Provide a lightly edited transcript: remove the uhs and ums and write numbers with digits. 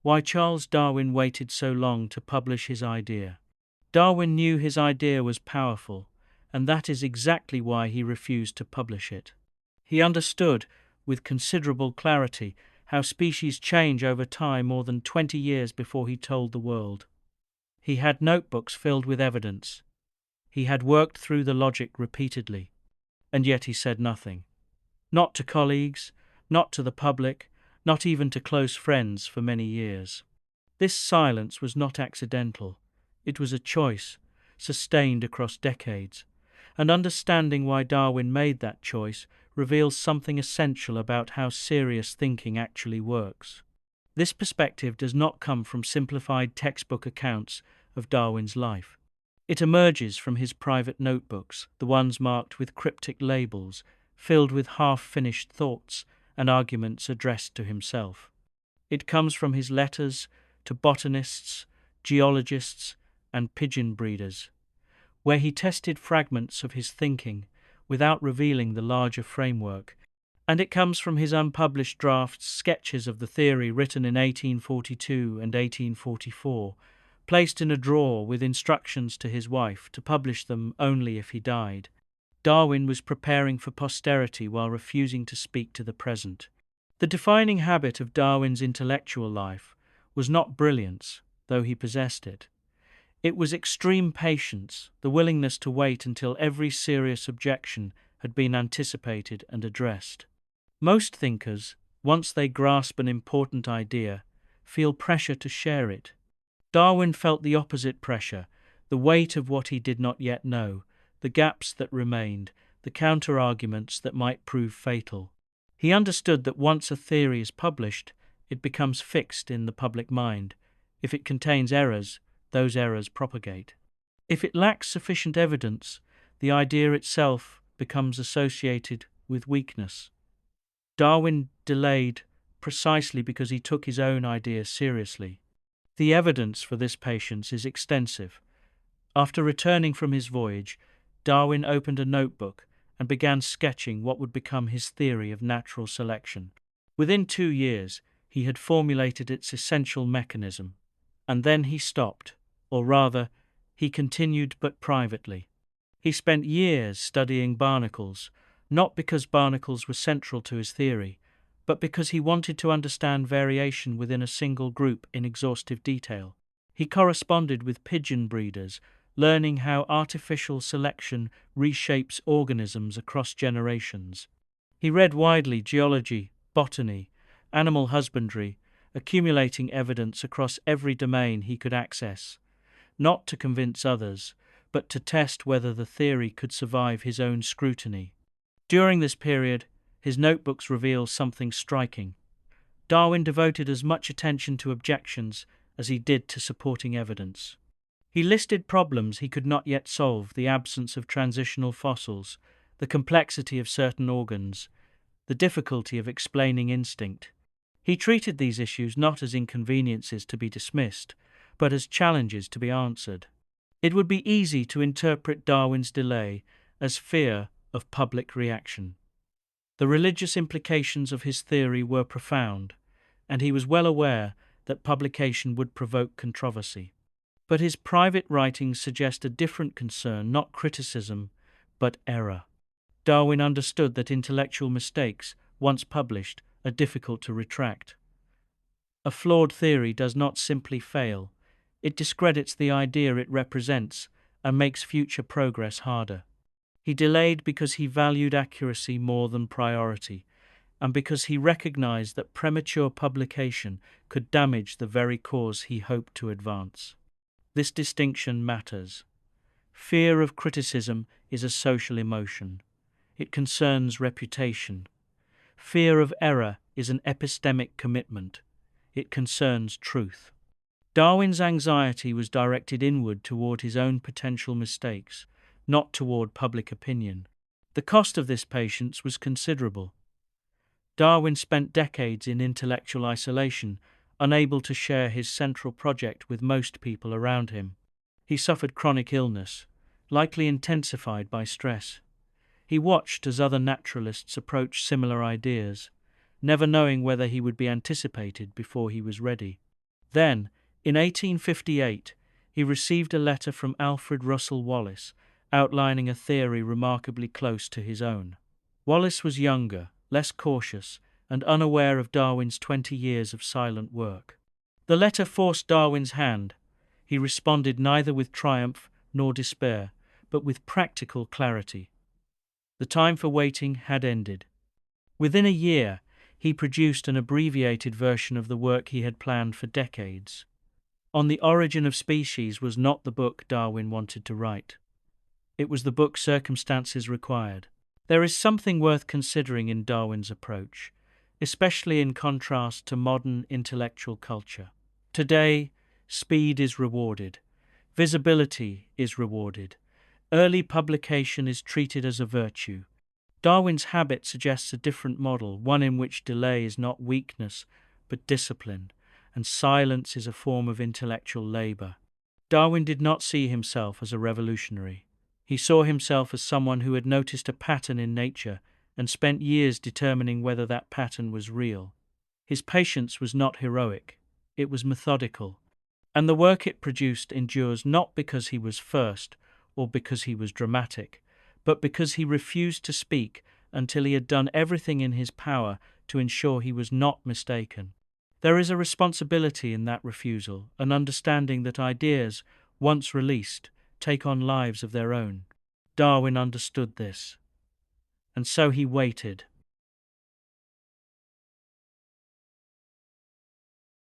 Why Charles Darwin waited so long to publish his idea. Darwin knew his idea was powerful, and that is exactly why he refused to publish it. He understood, with considerable clarity, how species change over time more than 20 years before he told the world. He had notebooks filled with evidence. He had worked through the logic repeatedly, and yet he said nothing. Not to colleagues, not to the public, not even to close friends for many years. This silence was not accidental. It was a choice, sustained across decades. And understanding why Darwin made that choice reveals something essential about how serious thinking actually works. This perspective does not come from simplified textbook accounts of Darwin's life. It emerges from his private notebooks, the ones marked with cryptic labels, filled with half-finished thoughts and arguments addressed to himself. It comes from his letters to botanists, geologists, and pigeon breeders, where he tested fragments of his thinking without revealing the larger framework, and it comes from his unpublished drafts, sketches of the theory written in 1842 and 1844, placed in a drawer with instructions to his wife to publish them only if he died. Darwin was preparing for posterity while refusing to speak to the present. The defining habit of Darwin's intellectual life was not brilliance, though he possessed it. It was extreme patience, the willingness to wait until every serious objection had been anticipated and addressed. Most thinkers, once they grasp an important idea, feel pressure to share it. Darwin felt the opposite pressure, the weight of what he did not yet know, the gaps that remained, the counter-arguments that might prove fatal. He understood that once a theory is published, it becomes fixed in the public mind. If it contains errors, those errors propagate. If it lacks sufficient evidence, the idea itself becomes associated with weakness. Darwin delayed precisely because he took his own idea seriously. The evidence for this patience is extensive. After returning from his voyage, Darwin opened a notebook and began sketching what would become his theory of natural selection. Within 2 years, he had formulated its essential mechanism, and then he stopped, or rather, he continued but privately. He spent years studying barnacles, not because barnacles were central to his theory, but because he wanted to understand variation within a single group in exhaustive detail. He corresponded with pigeon breeders, learning how artificial selection reshapes organisms across generations. He read widely geology, botany, animal husbandry, accumulating evidence across every domain he could access, not to convince others, but to test whether the theory could survive his own scrutiny. During this period, his notebooks reveal something striking. Darwin devoted as much attention to objections as he did to supporting evidence. He listed problems he could not yet solve: the absence of transitional fossils, the complexity of certain organs, the difficulty of explaining instinct. He treated these issues not as inconveniences to be dismissed, but as challenges to be answered. It would be easy to interpret Darwin's delay as fear of public reaction. The religious implications of his theory were profound, and he was well aware that publication would provoke controversy. But his private writings suggest a different concern, not criticism, but error. Darwin understood that intellectual mistakes, once published, are difficult to retract. A flawed theory does not simply fail. It discredits the idea it represents and makes future progress harder. He delayed because he valued accuracy more than priority, and because he recognized that premature publication could damage the very cause he hoped to advance. This distinction matters. Fear of criticism is a social emotion. It concerns reputation. Fear of error is an epistemic commitment. It concerns truth. Darwin's anxiety was directed inward toward his own potential mistakes, not toward public opinion. The cost of this patience was considerable. Darwin spent decades in intellectual isolation, unable to share his central project with most people around him. He suffered chronic illness, likely intensified by stress. He watched as other naturalists approached similar ideas, never knowing whether he would be anticipated before he was ready. Then, in 1858, he received a letter from Alfred Russel Wallace, outlining a theory remarkably close to his own. Wallace was younger, less cautious, and unaware of Darwin's 20 years of silent work. The letter forced Darwin's hand. He responded neither with triumph nor despair, but with practical clarity. The time for waiting had ended. Within a year, he produced an abbreviated version of the work he had planned for decades. On the Origin of Species was not the book Darwin wanted to write. It was the book circumstances required. There is something worth considering in Darwin's approach, especially in contrast to modern intellectual culture. Today, speed is rewarded. Visibility is rewarded. Early publication is treated as a virtue. Darwin's habit suggests a different model, one in which delay is not weakness, but discipline, and silence is a form of intellectual labor. Darwin did not see himself as a revolutionary. He saw himself as someone who had noticed a pattern in nature and spent years determining whether that pattern was real. His patience was not heroic, it was methodical, and the work it produced endures not because he was first or because he was dramatic, but because he refused to speak until he had done everything in his power to ensure he was not mistaken. There is a responsibility in that refusal, an understanding that ideas, once released, take on lives of their own. Darwin understood this. And so he waited.